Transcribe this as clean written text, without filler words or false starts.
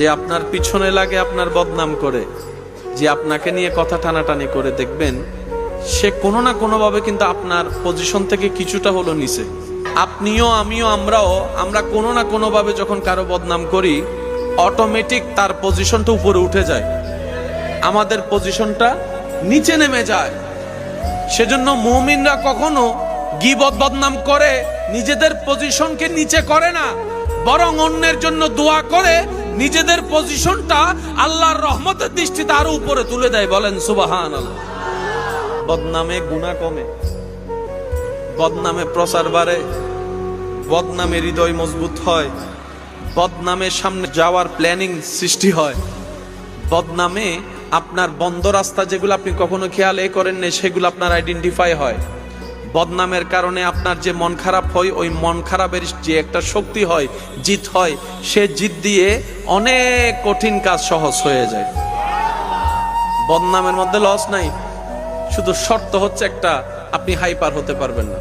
যে আপনার পিছনে লাগে আপনার বদনাম করে, যে আপনাকে নিয়ে কথা টানাটানি করে, দেখবেন সে কোনো না কোনোভাবে কিন্তু আপনার পজিশন থেকে কিছুটা হলো নিচে। আপনিও আমিও আমরা কোনো না কোনোভাবে যখন কারো বদনাম করি, অটোমেটিক তার পজিশনটা উপরে উঠে যায়, আমাদের পজিশনটা নিচে নেমে যায়। সেজন্য মুমিনরা কখনো গীবত বদনাম করে নিজেদের পজিশনকে নিচে করে না, বরং অন্যের জন্য দোয়া করে নিজেদের পজিশনটা আল্লাহর রহমতের দৃষ্টিতে আরো উপরে তুলে দেয়। বলেন সুবহানাল্লাহ। বদনামে গুনাহ কমে, বদনামে প্রচার বাড়ে, বদনামে হৃদয় মজবুত হয়, বদনামের সামনে যাওয়ার প্ল্যানিং সৃষ্টি হয়, বদনামে আপনার বন্ধ রাস্তা যেগুলো আপনি কখনো খেয়ালে করেন না সেগুলো আপনার আইডেন্টিফাই হয়। বদনামের কারণে আপনার যে মন খারাপ হয়, ওই মন খারাপের যে একটা শক্তি হয়, জিত হয়, সে জিত দিয়ে অনেক কঠিন কাজ সহজ হয়ে যায়। বদনামের মধ্যে লস নাই, শুধু শর্ত হচ্ছে একটা, আপনি হাইপার হতে পারবেন না।